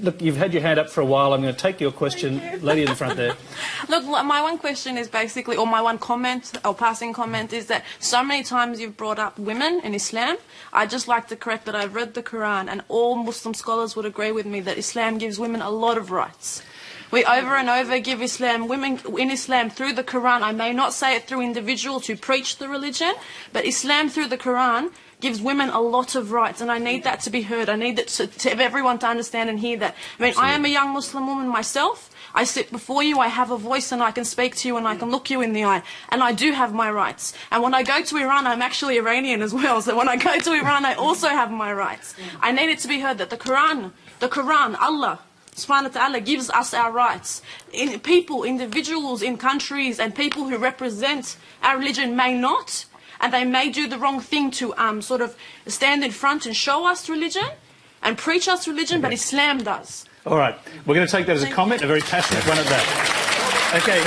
look, you've had your hand up for a while. I'm going to take your question. Lady in the front there. Look, my one question is basically, or my one comment, or passing comment, is that so many times you've brought up women in Islam. I'd just like to correct that I've read the Quran, and all Muslim scholars would agree with me that Islam gives women a lot of rights. We over and over give women in Islam through the Quran. I may not say it through individuals who preach the religion, but Islam through the Quran gives women a lot of rights, and I need that to be heard. I need that to everyone to understand and hear that. I mean, absolutely. I am a young Muslim woman myself. I sit before you, I have a voice, and I can speak to you, and I can look you in the eye, and I do have my rights. And when I go to Iran, I'm actually Iranian as well, so when I go to Iran, I also have my rights. I need it to be heard that the Quran, Allah Subhanahu wa Ta'ala gives us our rights. People, individuals in countries, and people who represent our religion may not, and they may do the wrong thing to sort of stand in front and show us religion and preach us religion, but Islam does. All right. We're going to take that as a comment, a very passionate one at that. Okay.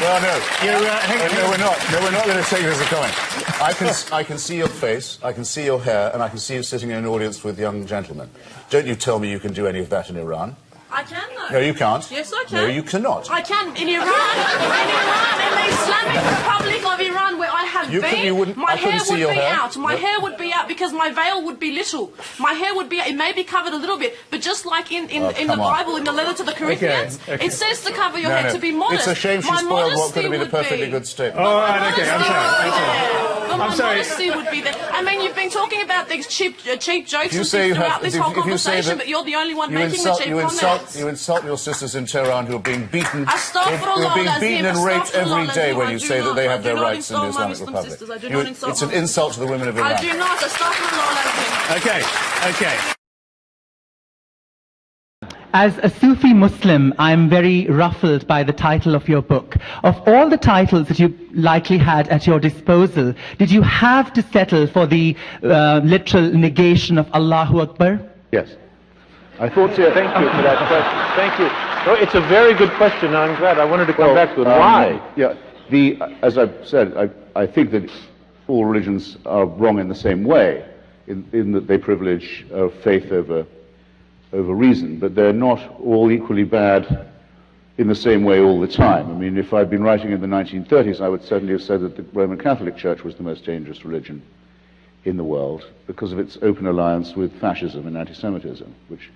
Well, no, we're not. No, we're not going to take it as a comment. I can see your face, I can see your hair, and I can see you sitting in an audience with young gentlemen. Don't you tell me you can do any of that in Iran. I can, though. No, you can't. Yes, I can. No, you cannot. I can. In Iran, in the Islamic Republic of Iran, where I have been, my hair would be out. My hair would be out because my veil would be little. My hair would be, it may be covered a little bit, but just like in the Bible, in the letter to the Corinthians, it says to cover your head, to be modest. It's a shame she spoiled what could have been a perfectly good statement. All right, okay, I'm sorry. Modesty would be there. I mean, you've been talking about these cheap jokes and things throughout this whole conversation, but you're the only one making the cheap comments. You insult your sisters in Tehran who are being beaten, and raped every day when you say that they have their rights in the Islamic Republic. It's an insult to the women of Iran. I do not. Astaghfirullah. Okay. As a Sufi Muslim, I'm very ruffled by the title of your book. Of all the titles that you likely had at your disposal, did you have to settle for the literal negation of Allahu Akbar? Yes. I thought so. Thank you for that question. Thank you. No, it's a very good question, and I'm glad. I wanted to come back to it. Why? Yeah. As I've said, I think that all religions are wrong in the same way, in that they privilege faith over reason, but they're not all equally bad in the same way all the time. I mean, if I'd been writing in the 1930s, I would certainly have said that the Roman Catholic Church was the most dangerous religion in the world because of its open alliance with fascism and anti-Semitism, which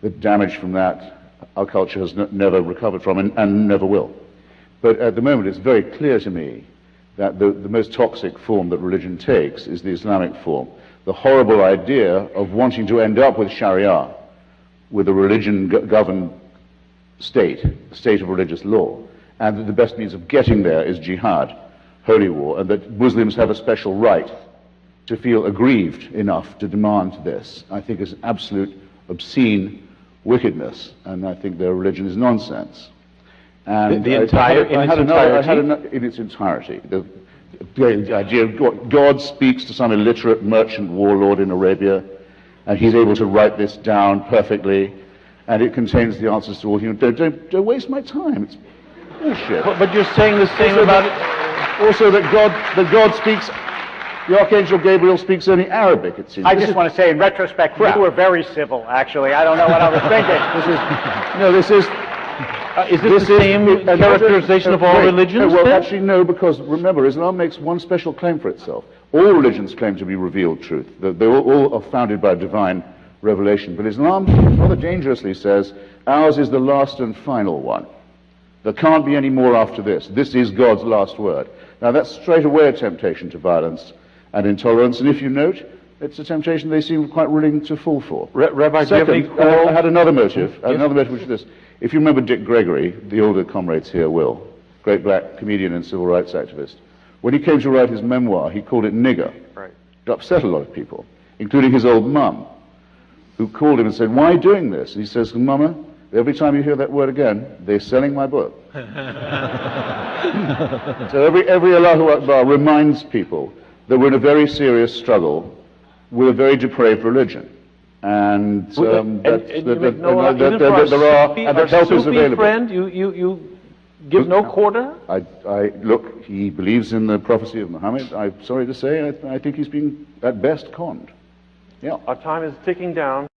the damage from that our culture has never recovered from and never will. But at the moment, it's very clear to me that the most toxic form that religion takes is the Islamic form. The horrible idea of wanting to end up with Sharia, with a religion-governed state, a state of religious law, and that the best means of getting there is jihad, holy war, and that Muslims have a special right to feel aggrieved enough to demand this, I think is absolute obscene wickedness, and I think their religion is nonsense. And in its entirety. The idea of God speaks to some illiterate merchant warlord in Arabia, and he's able to write this down perfectly, and it contains the answers to all human. Don't waste my time. It's bullshit. But you're saying the same about it. Also, that God speaks. The Archangel Gabriel speaks only Arabic, it seems. I just want to say, in retrospect, you were very civil, actually. I don't know what I was thinking. Is this the same characterization of all religions? Well, actually, no, because remember, Islam makes one special claim for itself. All religions claim to be revealed truth. They all are founded by divine revelation. But Islam rather dangerously says, ours is the last and final one. There can't be any more after this. This is God's last word. Now, that's straight away a temptation to violence and intolerance, and if you note, it's a temptation they seem quite willing to fall for. Rabbi, second, I had another motive, which is this. If you remember Dick Gregory, the older comrades here will, great black comedian and civil rights activist, when he came to write his memoir, he called it nigger. Right. It upset a lot of people, including his old mum, who called him and said, why are you doing this? And he says, Mama, every time you hear that word again, they're selling my book. So every Allahu Akbar reminds people that we're in a very serious struggle with a very depraved religion. And that help is available. Friend, you give no quarter? Look, he believes in the prophecy of Muhammad. I'm sorry to say, I think he's been, at best, conned. Yeah. Our time is ticking down.